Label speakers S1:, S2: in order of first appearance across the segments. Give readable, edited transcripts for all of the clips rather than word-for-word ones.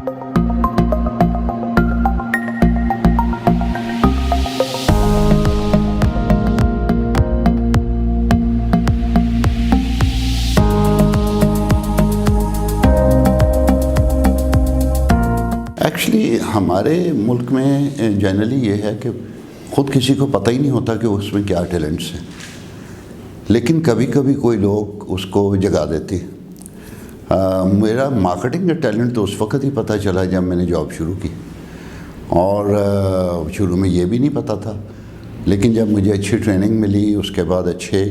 S1: Actually ہمارے ملک میں generally یہ ہے کہ خود کسی کو پتہ ہی نہیں ہوتا کہ اس میں کیا ٹیلنٹس ہیں، لیکن کبھی کبھی کوئی لوگ اس کو جگا دیتے ہیں۔ میرا مارکیٹنگ کا ٹیلنٹ تو اس وقت ہی پتہ چلا جب میں نے جاب شروع کی، اور شروع میں یہ بھی نہیں پتہ تھا، لیکن جب مجھے اچھی ٹریننگ ملی، اس کے بعد اچھے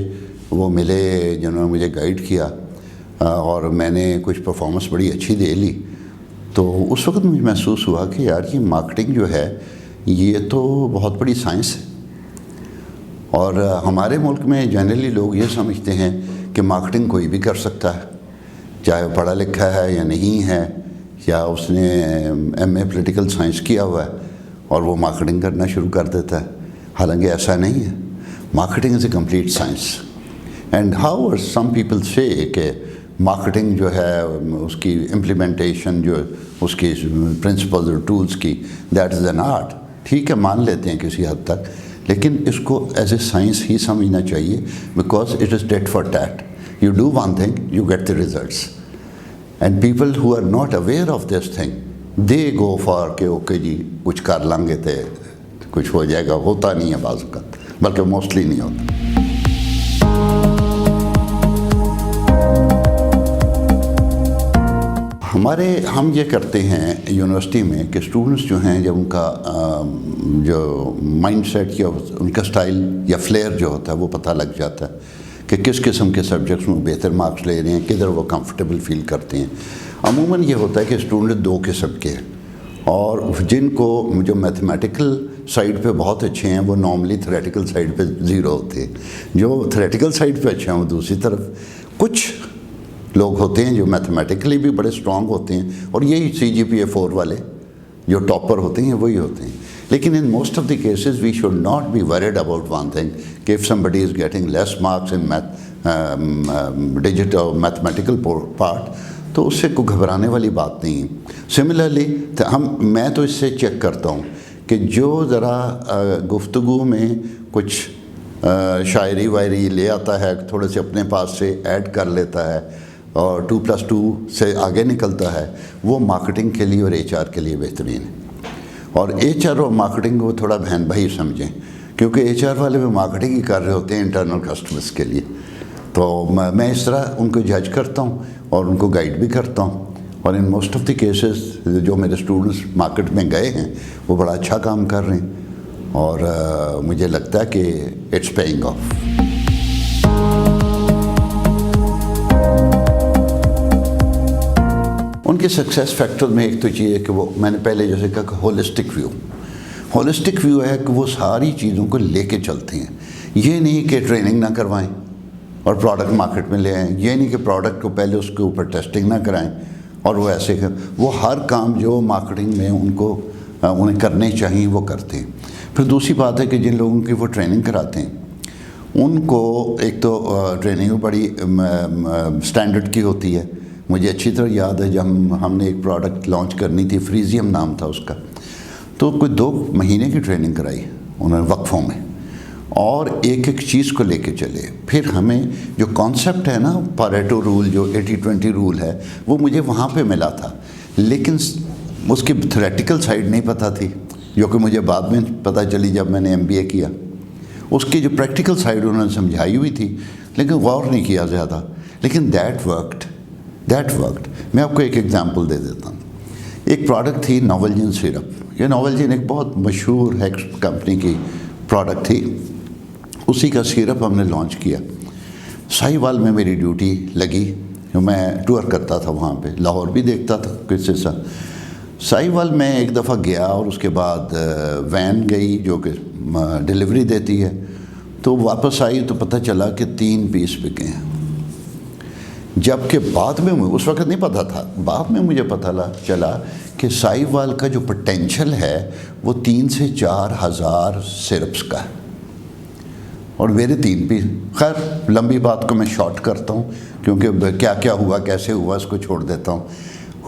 S1: وہ ملے جنہوں نے مجھے گائیڈ کیا، اور میں نے کچھ پرفارمنس بڑی اچھی دے لی، تو اس وقت مجھے محسوس ہوا کہ یار یہ مارکیٹنگ جو ہے یہ تو بہت بڑی سائنس ہے۔ اور ہمارے ملک میں جنرلی لوگ یہ سمجھتے ہیں کہ مارکیٹنگ کوئی بھی کر سکتا ہے، چاہے وہ پڑھا لکھا ہے یا نہیں ہے، یا اس نے ایم اے پولیٹیکل سائنس کیا ہوا ہے اور وہ مارکیٹنگ کرنا شروع کر دیتا ہے، حالانکہ ایسا نہیں ہے۔ Marketing is a complete science, and how some people سے کہ مارکیٹنگ جو ہے اس کی امپلیمنٹیشن، جو اس کی پرنسپلز اور ٹولز کی، دیٹ از این آرٹ۔ ٹھیک ہے، مان لیتے ہیں کسی حد تک، لیکن اس کو ایز اے سائنس ہی سمجھنا چاہیے، because it is tit for tat. You do one thing, you get the results, and people who are not aware of this thing they go for کہ اوکے جی کچھ کر لیں گے تو کچھ ہو جائے گا۔ ہوتا نہیں ہے بعض اوقات، بلکہ موسٹلی نہیں ہوتا۔ ہم یہ کرتے ہیں یونیورسٹی میں کہ اسٹوڈنٹس جو ہیں، جب ان کا جو مائنڈ سیٹ یا ان کا سٹائل یا فلیئر جو ہوتا ہے وہ پتہ لگ جاتا ہے کہ کس قسم کے سبجیکٹس میں بہتر مارکس لے رہے ہیں، کدھر وہ کمفرٹیبل فیل کرتے ہیں۔ عموماً یہ ہوتا ہے کہ اسٹوڈنٹ دو قسم کے ہیں، اور جن کو جو میتھمیٹیکل سائڈ پہ بہت اچھے ہیں وہ نارملی تھیوریٹیکل سائڈ پہ زیرو ہوتے ہیں۔ جو تھیوریٹیکل سائڈ پہ اچھے ہیں وہ دوسری طرف کچھ لوگ ہوتے ہیں جو میتھمیٹیکلی بھی بڑے اسٹرانگ ہوتے ہیں، اور یہی CGPA 4 والے جو ٹاپر ہوتے ہیں وہی ہوتے ہیں۔ لیکن in most of the cases we should not be worried about one thing کہ if somebody is getting less marks in digit اور میتھمیٹیکل پارٹ، تو اس سے کوئی گھبرانے والی بات نہیں ہے۔ سملرلی میں تو اس سے چیک کرتا ہوں کہ جو ذرا گفتگو میں کچھ شاعری وائری لے آتا ہے، تھوڑے سے اپنے پاس سے ایڈ کر لیتا ہے اور 2+2 سے آگے نکلتا ہے، وہ مارکیٹنگ کے لیے اور HR کے لیے بہترین ہے۔ اور HR اور مارکیٹنگ کو تھوڑا بہن بھائی سمجھیں، کیونکہ HR والے بھی مارکیٹنگ ہی کر رہے ہوتے ہیں انٹرنل کسٹمرز کے لیے۔ تو میں اس طرح ان کو جج کرتا ہوں اور ان کو گائیڈ بھی کرتا ہوں، اور ان موسٹ آف دی کیسز جو میرے اسٹوڈنٹس مارکیٹ میں گئے ہیں وہ بڑا اچھا کام کر رہے ہیں، اور مجھے لگتا ہے کہ اٹس پیئنگ آف۔ ان کے سکسیس فیکٹر میں ایک تو چیز ہے کہ وہ، میں نے پہلے جیسے کہا کہ ہولسٹک ویو ہے کہ وہ ساری چیزوں کو لے کے چلتے ہیں۔ یہ نہیں کہ ٹریننگ نہ کروائیں اور پروڈکٹ مارکیٹ میں لے آئیں، یہ نہیں کہ پروڈکٹ کو پہلے اس کے اوپر ٹیسٹنگ نہ کرائیں اور وہ ایسے وہ ہر کام جو مارکیٹنگ میں انہیں کرنے چاہیے وہ کرتے ہیں۔ پھر دوسری بات ہے کہ جن لوگوں کی وہ ٹریننگ کراتے ہیں ان کو ایک تو ٹریننگ بڑی سٹینڈرڈ کی ہوتی ہے۔ مجھے اچھی طرح یاد ہے جب ہم نے ایک پروڈکٹ لانچ کرنی تھی، فریزیم نام تھا اس کا، تو کوئی 2 مہینے کی ٹریننگ کرائی انہوں نے وقفوں میں، اور ایک چیز کو لے کے چلے۔ پھر ہمیں جو کانسیپٹ ہے نا پاریٹو رول، جو 80-20 رول ہے، وہ مجھے وہاں پہ ملا تھا، لیکن اس کی تھیوریٹیکل سائڈ نہیں پتہ تھی، جو کہ مجھے بعد میں پتہ چلی جب میں نے MBA کیا۔ اس کی جو پریکٹیکل سائڈ انہوں نے سمجھائی ہوئی تھی، لیکن غور نہیں کیا زیادہ، لیکن دیٹ ورکڈ۔ میں آپ کو ایک ایگزامپل دے دیتا ہوں۔ ایک پروڈکٹ تھی نوولجین سیرپ۔ یہ نوولجین ایک بہت مشہور ہیکس کمپنی کی پروڈکٹ تھی، اسی کا سیرپ ہم نے لانچ کیا۔ ساہیوال میں میری ڈیوٹی لگی، میں ٹور کرتا تھا وہاں پہ، لاہور بھی دیکھتا تھا کچھ حصہ۔ ساہیوال میں ایک دفعہ گیا، اور اس کے بعد وین گئی جو کہ ڈیلیوری دیتی ہے، تو واپس آئی تو پتہ چلا کہ 3 پیس بکے ہیں، جبکہ بعد میں اس وقت نہیں پتہ تھا، بعد میں مجھے پتہ چلا کہ ساہیوال کا جو پوٹینشل ہے وہ 3 سے 4 ہزار سرپس کا ہے، اور میرے 3 پیس۔ خیر لمبی بات کو میں شارٹ کرتا ہوں، کیونکہ کیا کیا ہوا کیسے ہوا اس کو چھوڑ دیتا ہوں۔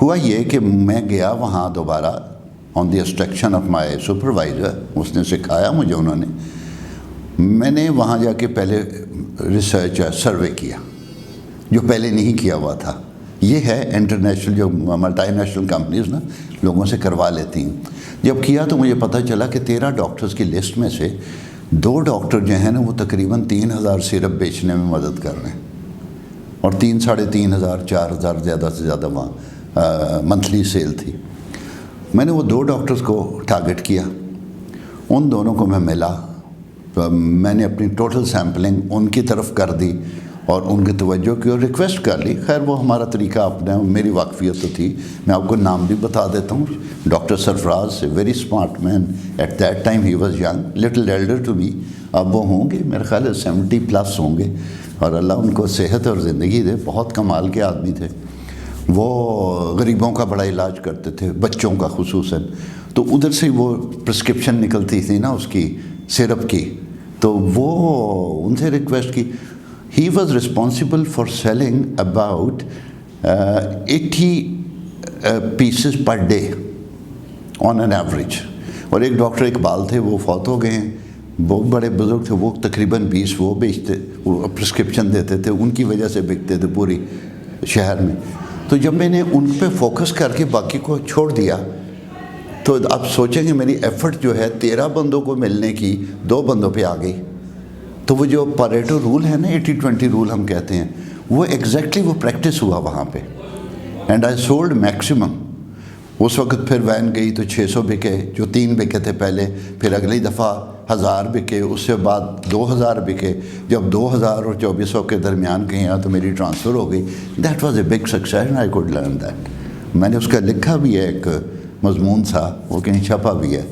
S1: ہوا یہ کہ میں گیا وہاں دوبارہ on the instruction of my supervisor, اس نے سکھایا مجھے انہوں نے. میں نے وہاں جا کے پہلے ریسرچ سروے کیا جو پہلے نہیں کیا ہوا تھا. یہ ہے انٹرنیشنل جو ملٹی نیشنل کمپنیز نا لوگوں سے کروا لیتی ہیں. جب کیا تو مجھے پتہ چلا کہ 13 ڈاکٹرز کی لسٹ میں سے 2 ڈاکٹر جو ہیں نا وہ تقریباً 3,000 سیرپ بیچنے میں مدد کر رہے ہیں، اور 3,500 4,000 زیادہ سے زیادہ وہاں منتھلی سیل تھی. میں نے وہ 2 ڈاکٹرز کو ٹارگٹ کیا، ان دونوں کو میں ملا، میں نے اپنی ٹوٹل سیمپلنگ ان کی طرف کر دی اور ان کی توجہ کی اور ریکویسٹ کر لی. خیر وہ ہمارا طریقہ اپنا، میری واقفیت تو تھی. میں آپ کو نام بھی بتا دیتا ہوں. Doctor Sarfaraz, a very smart man, at that time he was young, little elder to me. اب وہ ہوں گے میرے خیال ہے 70+ ہوں گے، اور اللہ ان کو صحت اور زندگی دے. بہت کمال کے آدمی تھے. وہ غریبوں کا بڑا علاج کرتے تھے، بچوں کا خصوصاً. تو ادھر سے وہ پرسکرپشن نکلتی تھی نا اس کی سیرپ کی، تو وہ ان سے ریکویسٹ کی. He was responsible for selling about 80 pieces per day on an average. اور ایک ڈاکٹر اقبال تھے، وہ فوت ہو گئے ہیں، بہت بڑے بزرگ تھے. وہ تقریباً 20 وہ بیچتے، وہ پرسکرپشن دیتے تھے، ان کی وجہ سے بکتے تھے پوری شہر میں. تو جب میں نے ان پہ فوکس کر کے باقی کو چھوڑ دیا تو آپ سوچیں گے میری ایفرٹ جو ہے 13 بندوں کو ملنے کی 2 بندوں پہ آ گئی. تو وہ جو پاریٹو رول ہے نا، 80-20 رول ہم کہتے ہیں، وہ ایگزیکٹلی وہ پریکٹس ہوا وہاں پہ. And I sold maximum. اس وقت پھر وین گئی تو 600 بکے، جو 3 بکے تھے پہلے، پھر اگلی دفعہ 1000 بکے، اس سے بعد 2000 بکے. جب 2000 اور 2400 کے درمیان گئے تو میری ٹرانسفر ہو گئی. That was a big success, I could learn that. میں نے اس کا لکھا بھی ہے، ایک مضمون تھا، وہ کہیں چھپا بھی ہے.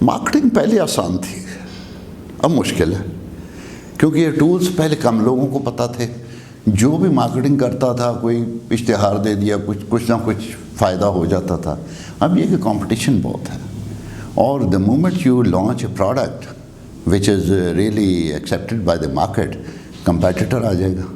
S1: مارکیٹنگ پہلے آسان تھی، اب مشکل ہے، کیونکہ یہ ٹولز پہلے کم لوگوں کو پتہ تھے. جو بھی مارکیٹنگ کرتا تھا کوئی اشتہار دے دیا، کچھ نہ کچھ فائدہ ہو جاتا تھا. اب یہ کہ کمپٹیشن بہت ہے، اور the moment you launch a product which is really accepted by the market, competitor آ جائے گا.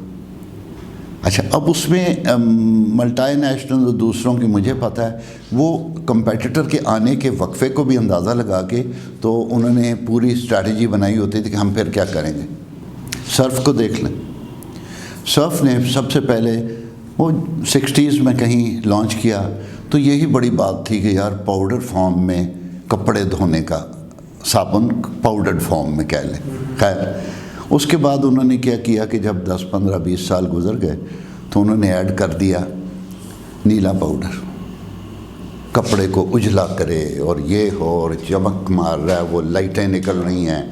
S1: اچھا، اب اس میں ملٹی نیشنل دوسروں کی مجھے پتہ ہے، وہ کمپیٹیٹر کے آنے کے وقفے کو بھی اندازہ لگا کے تو انہوں نے پوری اسٹریٹجی بنائی ہوتی تھی کہ ہم پھر کیا کریں گے. سرف کو دیکھ لیں، سرف نے سب سے پہلے وہ 60s میں کہیں لانچ کیا تو یہی بڑی بات تھی کہ یار پاؤڈر فارم میں کپڑے دھونے کا صابن، پاؤڈرڈ فارم میں کہہ لیں. خیر اس کے بعد انہوں نے کیا کیا کہ جب 10 15 20 سال گزر گئے تو انہوں نے ایڈ کر دیا نیلا پاؤڈر، کپڑے کو اجلا کرے اور یہ ہو اور چمک مار رہا ہے، وہ لائٹیں نکل رہی ہیں.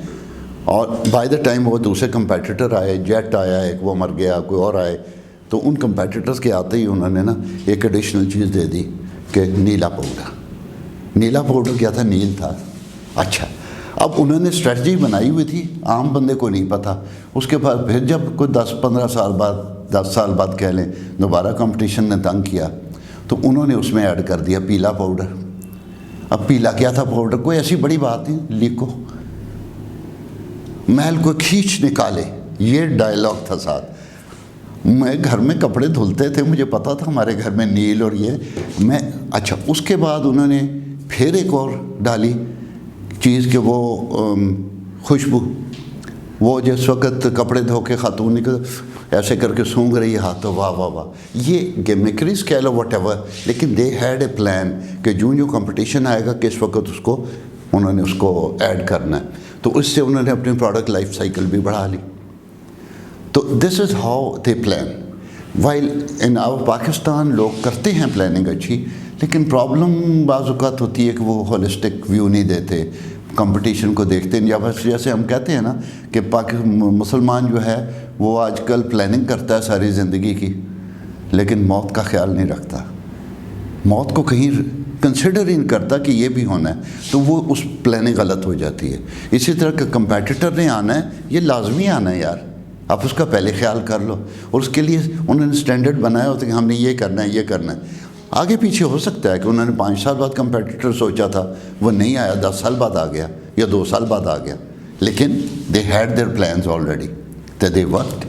S1: اور بائی دا ٹائم وہ دوسرے کمپیٹیٹر آئے، جیٹ آیا ایک، وہ مر گیا، کوئی اور آئے، تو ان کمپیٹیٹرز کے آتے ہی انہوں نے نا ایک ایڈیشنل چیز دے دی کہ نیلا پاؤڈر. نیلا پاؤڈر کیا تھا؟ نیل تھا. اچھا، اب انہوں نے اسٹریٹجی بنائی ہوئی تھی، عام بندے کو نہیں پتہ. اس کے بعد پھر جب کوئی 10-15 سال بعد، 10 سال بعد کہہ لیں، دوبارہ کمپٹیشن نے تنگ کیا تو انہوں نے اس میں ایڈ کر دیا پیلا پاؤڈر. اب پیلا کیا تھا پاؤڈر؟ کوئی ایسی بڑی بات نہیں، لیکو محل کو کھینچ نکالے، یہ ڈائلاگ تھا ساتھ. میں گھر میں کپڑے دھلتے تھے، مجھے پتا تھا ہمارے گھر میں نیل اور یہ میں. اچھا، اس کے بعد انہوں نے پھر ایک اور ڈالی چیز کہ وہ خوشبو، وہ جس وقت کپڑے دھو کے خاتون نکل ایسے کر کے سونگ رہی ہے ہاتھ، تو واہ واہ واہ، یہ گیمکریز کہہ لو واٹ ایور، لیکن دے ہیڈ اے پلان کہ جو کمپٹیشن آئے گا کس وقت اس کو انہوں نے اس کو ایڈ کرنا ہے. تو اس سے انہوں نے اپنی پروڈکٹ لائف سائیکل بھی بڑھا لی. تو this is how they plan. While in our Pakistan لوگ کرتے ہیں پلاننگ اچھی، لیکن پرابلم بعض اوقات ہوتی ہے کہ وہ ہولسٹک ویو نہیں دیتے، کمپٹیشن کو دیکھتے ہیں. جیسے ہم کہتے ہیں نا کہ مسلمان جو ہے وہ آج کل پلاننگ کرتا ہے ساری زندگی کی، لیکن موت کا خیال نہیں رکھتا، موت کو کہیں کنسیڈر ہی نہیں کرتا کہ یہ بھی ہونا ہے، تو وہ اس پلاننگ غلط ہو جاتی ہے. اسی طرح کہ کمپیٹیٹر نے آنا ہے، یہ لازمی آنا ہے یار، آپ اس کا پہلے خیال کر لو. اور اس کے لیے انہوں نے اسٹینڈرڈ بنایا ہوتا ہے کہ ہم نے یہ کرنا ہے، یہ کرنا ہے. آگے پیچھے ہو سکتا ہے کہ انہوں نے 5 سال بعد کمپیٹیٹر سوچا تھا، وہ نہیں آیا، 10 سال بعد آ گیا یا 2 سال بعد آ گیا، لیکن they had their plans already. that they worked.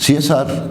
S1: CSR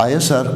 S1: ISR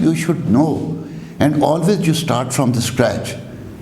S1: You should know and always you start from the scratch.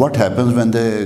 S1: what happens when the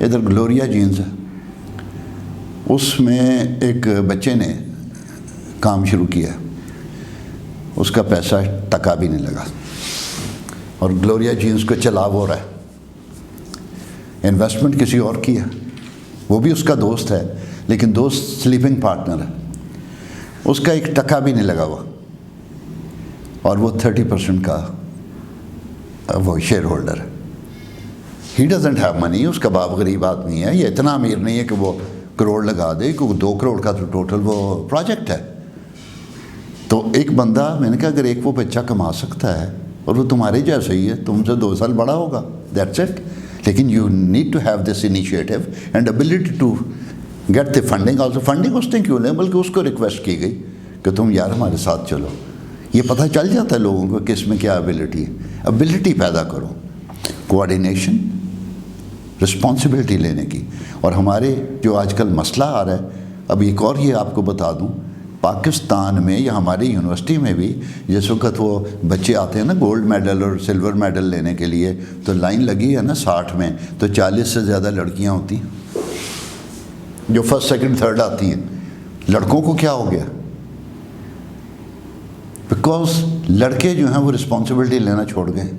S1: ادھر گلوریا جینز ہے، اس میں ایک بچے نے کام شروع کیا، اس کا پیسہ ٹکا بھی نہیں لگا، اور گلوریا جینز کو چلا وہ رہا ہے، انویسٹمنٹ کسی اور کی ہے، وہ بھی اس کا دوست ہے لیکن دوست سلیپنگ پارٹنر ہے، اس کا ایک ٹکا بھی نہیں لگا ہوا، اور وہ 30% کا وہ شیئر ہولڈر ہے۔ ہی ڈزنٹ ہیو منی، اس کا باپ غریب آدمی ہے، یہ اتنا امیر نہیں ہے کہ وہ کروڑ لگا دے، کیونکہ 2 کروڑ کا تو ٹوٹل وہ پروجیکٹ ہے۔ تو ایک بندہ، میں نے کہا اگر ایک وہ بچہ کما سکتا ہے اور وہ تمہارے جیسا ہی ہے، تم سے 2 سال بڑا ہوگا، دیٹس اٹ، لیکن you need to have this initiative and ability to get the funding also. Funding اس نے کیوں لیں، بلکہ اس کو ریکویسٹ کی گئی کہ تم یار ہمارے ساتھ چلو۔ یہ پتہ چل جاتا ہے لوگوں کو کہ اس میں کیا ابیلٹی ہے، ابیلٹی پیدا کرو، کوآرڈینیشن، رسپانسبلٹی لینے کی۔ اور ہمارے جو آج کل مسئلہ آ رہا ہے، اب ایک اور یہ آپ کو بتا دوں، پاکستان میں یا ہماری یونیورسٹی میں بھی جس وقت وہ بچے آتے ہیں نا گولڈ میڈل اور سلور میڈل لینے کے لیے، تو لائن لگی ہے نا 60 میں، تو 40 سے زیادہ لڑکیاں ہوتی ہیں جو فرسٹ سیکنڈ تھرڈ آتی ہیں۔ لڑکوں کو کیا ہو گیا؟ بیکاز لڑکے جو ہیں وہ رسپانسبلٹی لینا چھوڑ گئے۔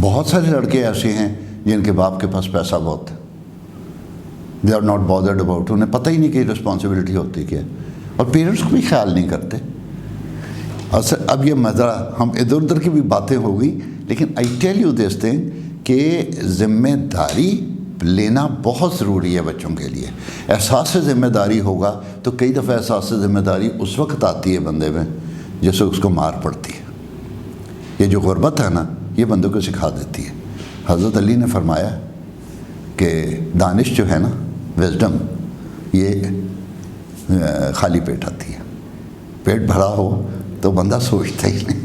S1: بہت سارے لڑکے ایسے ہیں جن کے باپ کے پاس پیسہ بہت ہے، they are not bothered about, انہیں پتہ ہی نہیں کہ رسپانسبلٹی ہوتی کیا، اور پیرنٹس کو بھی خیال نہیں کرتے۔ اب یہ مزہ، ہم ادھر ادھر کی بھی باتیں ہو گئی، لیکن آئی ٹیل یو دس تھنگ کہ ذمہ داری لینا بہت ضروری ہے بچوں کے لیے۔ احساس ذمہ داری ہوگا تو کئی دفعہ احساس ذمہ داری اس وقت آتی ہے بندے میں جیسے اس کو مار پڑتی ہے۔ یہ جو غربت ہے نا، یہ بندوں کو سکھا دیتی ہے۔ حضرت علی نے فرمایا کہ دانش جو ہے نا، وزڈم، یہ خالی پیٹ آتی ہے، پیٹ بھرا ہو تو بندہ سوچتا ہی نہیں۔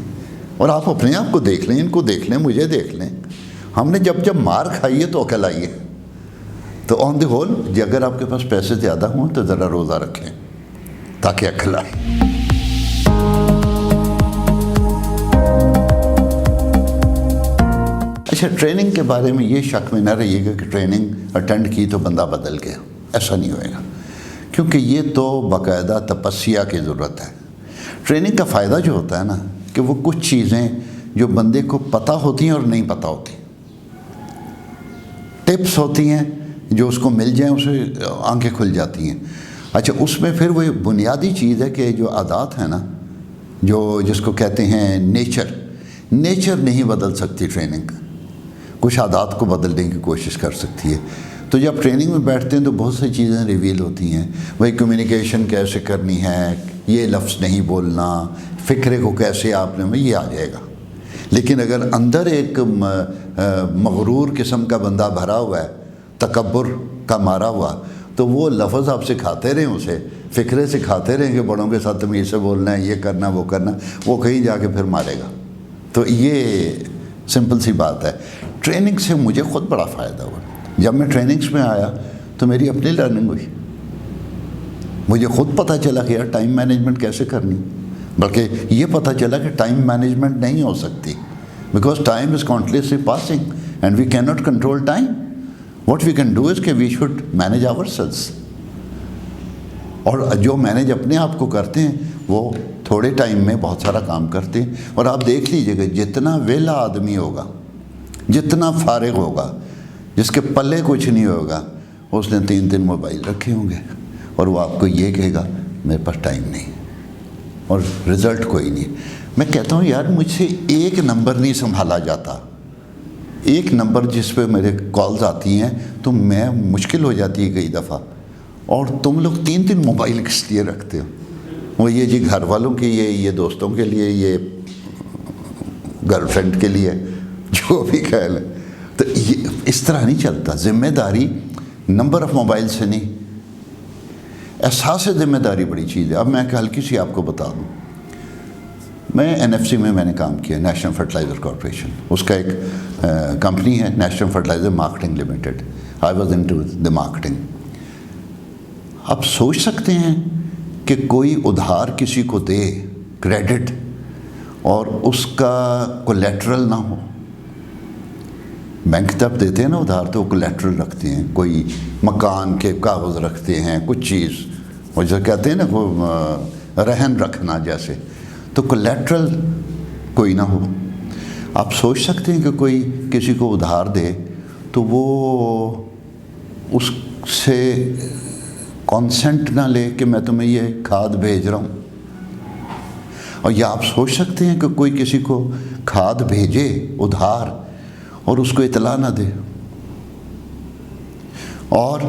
S1: اور آپ اپنے آپ کو دیکھ لیں، ان کو دیکھ لیں، مجھے دیکھ لیں، ہم نے جب مار کھائی ہے تو عقل آئی ہے۔ تو آن دی ہول اگر آپ کے پاس پیسے زیادہ ہوں تو ذرا روزہ رکھیں تاکہ عقل آئے۔ اچھا، ٹریننگ کے بارے میں یہ شک میں نہ رہیے گا کہ ٹریننگ اٹینڈ کی تو بندہ بدل گیا، ایسا نہیں ہوئے گا، کیونکہ یہ تو باقاعدہ تپسیا کی ضرورت ہے۔ ٹریننگ کا فائدہ جو ہوتا ہے نا کہ وہ کچھ چیزیں جو بندے کو پتہ ہوتی ہیں اور نہیں پتہ ہوتی، ٹپس ہوتی ہیں جو اس کو مل جائیں اسے آنکھیں کھل جاتی ہیں۔ اچھا، اس میں پھر وہ بنیادی چیز ہے کہ جو عادات ہیں نا، جو جس کو کہتے ہیں نیچر نہیں بدل سکتی ٹریننگ، کچھ عادات کو بدلنے کی کوشش کر سکتی ہے۔ تو جب ٹریننگ میں بیٹھتے ہیں تو بہت سی چیزیں ریویل ہوتی ہیں، وہی کمیونیکیشن کیسے کرنی ہے، یہ لفظ نہیں بولنا، فکرے کو کیسے آپ نے، یہ آ جائے گا۔ لیکن اگر اندر ایک مغرور قسم کا بندہ بھرا ہوا ہے، تکبر کا مارا ہوا، تو وہ لفظ آپ سکھاتے رہیں، اسے فکرے سکھاتے رہیں کہ بڑوں کے ساتھ تمیز سے بولنا ہے، یہ کرنا وہ کرنا، وہ کہیں جا کے پھر مارے گا۔ تو یہ سمپل سی بات ہے۔ ٹریننگ سے مجھے خود بڑا فائدہ ہوا۔ جب میں ٹریننگز میں آیا تو میری اپنی لرننگ ہوئی، مجھے خود پتہ چلا کہ یار ٹائم مینجمنٹ کیسے کرنی، بلکہ یہ پتہ چلا کہ ٹائم مینجمنٹ نہیں ہو سکتی، because time is continuously passing and we can not control time. What we can do is کہ we should manage our sales, اور جو مینیج اپنے آپ کو کرتے ہیں وہ تھوڑے ٹائم میں بہت سارا کام کرتے ہیں۔ اور آپ دیکھ لیجئے کہ جتنا ویلا آدمی ہوگا، جتنا فارغ ہوگا، جس کے پلے کچھ نہیں ہوگا، اس نے 3 موبائل رکھے ہوں گے، اور وہ آپ کو یہ کہے گا میرے پاس ٹائم نہیں، اور رزلٹ کوئی نہیں۔ میں کہتا ہوں یار مجھ سے ایک نمبر نہیں سنبھالا جاتا، ایک نمبر جس پہ میرے کالز آتی ہیں تو میں مشکل ہو جاتی ہے کئی دفعہ، اور تم لوگ 3 موبائل کس لیے رکھتے ہو؟ وہ یہ جی گھر والوں کے لیے، یہ دوستوں کے لیے، یہ گرل فرینڈ کے لیے، جو بھی خیال ہے۔ تو یہ اس طرح نہیں چلتا۔ ذمہ داری نمبر آف موبائل سے نہیں، احساس ذمہ داری بڑی چیز ہے۔ اب میں ہلکی سی آپ کو بتا دوں، میں NFC میں نے کام کیا، نیشنل فرٹیلائزر کارپوریشن، اس کا ایک کمپنی ہے National Fertilizer Marketing Limited. I was into the marketing. آپ سوچ سکتے ہیں کہ کوئی ادھار کسی کو دے کریڈٹ اور اس کا کولیٹرل نہ ہو، بینک جب دیتے ہیں نا ادھار تو وہ کولیٹرل رکھتے ہیں, کوئی مکان کے کاغذ رکھتے ہیں, کچھ چیز, وہ جو کہتے ہیں نا وہ رہن رکھنا جیسے, تو کولیٹرل کوئی نہ ہو. آپ سوچ سکتے ہیں کہ کوئی کسی کو ادھار دے تو وہ اس سے کانسنٹ نہ لے کہ میں تمہیں یہ کھاد بھیج رہا ہوں. اور یا آپ سوچ سکتے ہیں کہ کوئی کسی کو کھاد بھیجے ادھار اور اس کو اطلاع نہ دے. اور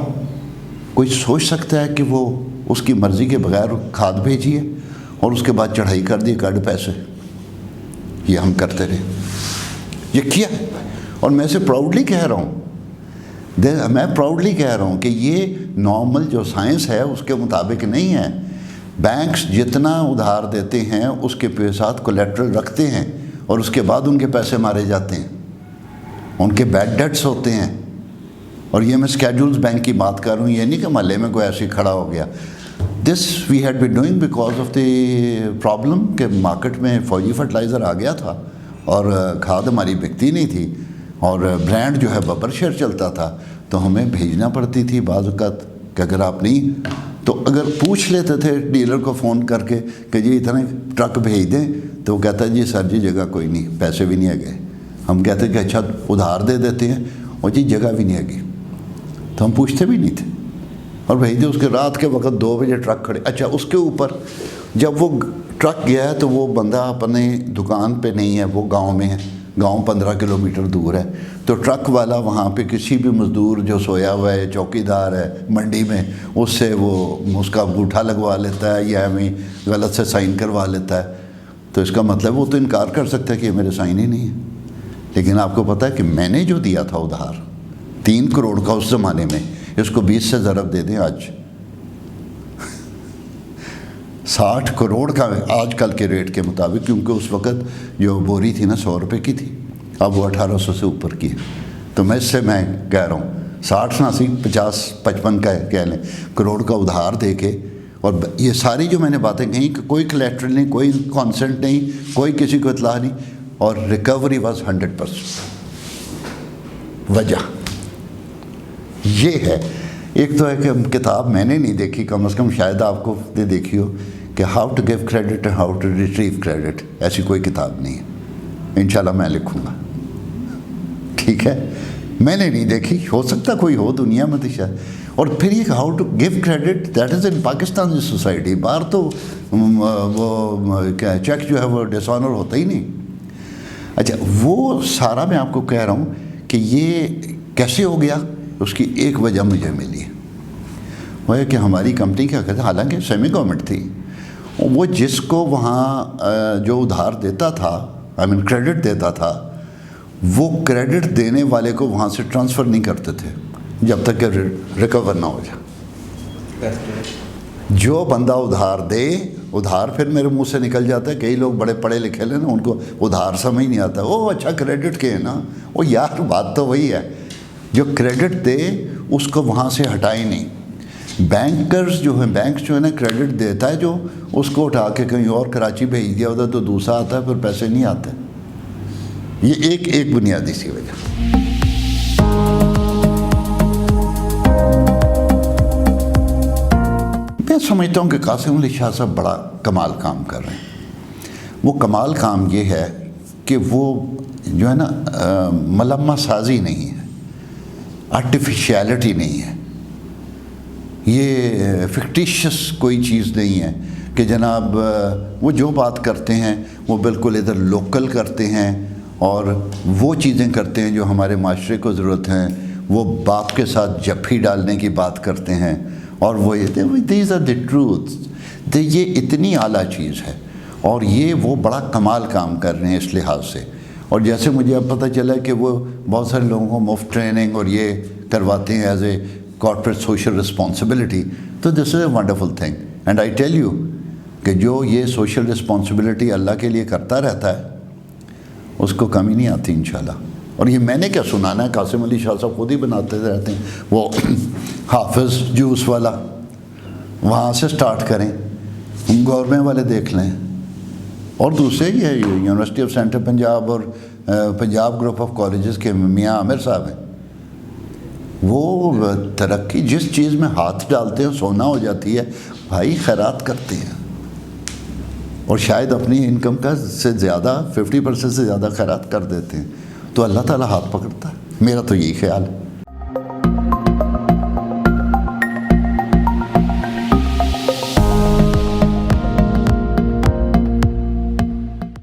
S1: کوئی سوچ سکتا ہے کہ وہ اس کی مرضی کے بغیر کھاد بھیجی ہے اور اس کے بعد چڑھائی کر دی کٹ پیسے. یہ ہم کرتے رہے, یہ کیا. اور میں اسے پراؤڈلی کہہ رہا ہوں, میں پراؤڈلی کہہ رہا ہوں کہ یہ نارمل جو سائنس ہے اس کے مطابق نہیں ہے. بینکس جتنا ادھار دیتے ہیں اس کے ساتھ کولیٹرل رکھتے ہیں اور اس کے بعد ان کے پیسے مارے جاتے ہیں, ان کے بیڈ ڈیٹس ہوتے ہیں. اور یہ میں اسکیڈولز بینک کی بات کر رہا ہوں, یہ نہیں کہ محلے میں کوئی ایسے ہی کھڑا ہو گیا. This we had been doing because of the problem کہ مارکیٹ میں فوجی فرٹیلائزر آ گیا تھا اور کھاد ہماری بکتی نہیں تھی, اور برانڈ جو ہے ببر شیئر چلتا تھا, تو ہمیں بھیجنا پڑتی تھی بعض اوقات کہ اگر آپ نہیں تو اگر پوچھ لیتے تھے ڈیلر کو فون کر کے کہ جی اتنے ٹرک بھیج دیں, تو وہ کہتا ہے جی سر جی جگہ کوئی نہیں, پیسے بھی نہیں آگے. ہم کہتے ہیں کہ اچھا ادھار دے دیتے ہیں, اور جی جگہ بھی نہیں آگی, تو ہم پوچھتے بھی نہیں تھے اور بھیج دے. اس کے رات کے وقت 2 بجے ٹرک کھڑے. اچھا اس کے اوپر جب وہ ٹرک گیا ہے تو وہ بندہ اپنے دکان پہ نہیں ہے, وہ گاؤں میں ہے, گاؤں 15 کلومیٹر دور ہے. تو ٹرک والا وہاں پہ کسی بھی مزدور جو سویا ہوا ہے, چوکیدار ہے منڈی میں, اس سے وہ اس کا انگوٹھا لگوا لیتا ہے یا ہمیں غلط سے سائن کروا لیتا ہے. تو اس کا مطلب وہ تو انکار کر سکتا ہے کہ یہ میرے سائن ہی نہیں ہے. لیکن آپ کو پتہ ہے کہ میں نے جو دیا تھا ادھار 3 کروڑ کا اس زمانے میں, اس کو 20 سے ضرب دے دیں آج 60 کروڑ کا آج کل کے ریٹ کے مطابق, کیونکہ اس وقت جو بوری تھی نا 100 روپے کی تھی, اب وہ 1800 سے اوپر کی ہے. تو میں اس سے میں کہہ رہا ہوں 60 نہ سی 50-55 کا کہہ لیں کروڑ کا ادھار دے کے. اور یہ ساری جو میں نے باتیں کہیں کہ کوئی کولیٹرل نہیں, کوئی کانسنٹ نہیں, کوئی کسی کو اطلاع نہیں, اور ریکوری واز 100%. وجہ یہ ہے. ایک تو ہے کہ کتاب میں نے نہیں دیکھی, کم از کم شاید آپ کو نے دیکھی ہو, کہ how to give credit and how to retrieve credit. ایسی کوئی کتاب نہیں ہے. انشاءاللہ میں لکھوں گا, ٹھیک ہے. میں نے نہیں دیکھی, ہو سکتا کوئی ہو دنیا میں تو شاید. اور پھر یہ how to give credit that is in Pakistan society. باہر تو وہ کیا چیک جو ہے وہ ڈس آنر ہوتا ہی نہیں. اچھا وہ سارا میں آپ کو کہہ رہا ہوں کہ یہ کیسے ہو گیا. اس کی ایک وجہ مجھے ملی, وہ ہے کہ ہماری کمپنی کیا کہتے ہیں, حالانکہ سیمی گورنمنٹ تھی, وہ جس کو وہاں جو ادھار دیتا تھا, آئی مین کریڈٹ دیتا تھا, وہ کریڈٹ دینے والے کو وہاں سے ٹرانسفر نہیں کرتے تھے جب تک کہ ریکور نہ ہو جائے. جو بندہ ادھار دے, ادھار پھر میرے منہ سے نکل جاتا ہے. کئی لوگ بڑے پڑھے لکھے لیں نا, ان کو ادھار سمجھ نہیں آتا. او اچھا کریڈٹ کے ہے نا, وہ یار بات تو وہی ہے, جو کریڈٹ دے اس کو وہاں سے ہٹائے نہیں. بینکرز جو ہیں, بینکس جو ہے نا کریڈٹ دیتا ہے, جو اس کو اٹھا کے کہیں اور کراچی بھیج دیا ہوتا تو دوسرا آتا ہے, پھر پیسے نہیں آتے. یہ ایک بنیادی سی وجہ. میں سمجھتا ہوں کہ قاسم علی شاہ صاحب بڑا کمال کام کر رہے ہیں. وہ کمال کام یہ ہے کہ وہ جو ہے نا ملمہ سازی نہیں ہے, آرٹیفیشیلٹی نہیں ہے, یہ فکٹیشس کوئی چیز نہیں ہے کہ جناب وہ جو بات کرتے ہیں وہ بالکل ادھر لوکل کرتے ہیں اور وہ چیزیں کرتے ہیں جو ہمارے معاشرے کو ضرورت ہیں. وہ باپ کے ساتھ جفی ڈالنے کی بات کرتے ہیں, اور وہ یہ دیز آر دی ٹروتھس. یہ اتنی اعلیٰ چیز ہے, اور یہ وہ بڑا کمال کام کر رہے ہیں اس لحاظ سے. اور جیسے مجھے اب پتہ چلا کہ وہ بہت سارے لوگوں کو مفت ٹریننگ اور یہ کرواتے ہیں as a corporate social responsibility, تو this is a wonderful thing. And I tell you کہ جو یہ سوشل رسپانسبلٹی اللہ کے لیے کرتا رہتا ہے اس کو کمی نہیں آتی انشاءاللہ. اور یہ میں نے کیا سنانا ہے, قاسم علی شاہ صاحب خود ہی بناتے رہتے ہیں. وہ حافظ جوس والا, وہاں سے سٹارٹ کریں, گورنمنٹ والے دیکھ لیں, اور دوسرے یہ یونیورسٹی آف سینٹرل پنجاب اور پنجاب گروپ آف کالجز کے میاں عامر صاحب ہیں، وہ ترقی جس چیز میں ہاتھ ڈالتے ہیں سونا ہو جاتی ہے بھائی، خیرات کرتے ہیں، اور شاید اپنی انکم کا سے زیادہ 50% سے زیادہ خیرات کر دیتے ہیں، تو اللہ تعالیٰ ہاتھ پکڑتا ہے، میرا تو یہی خیال ہے۔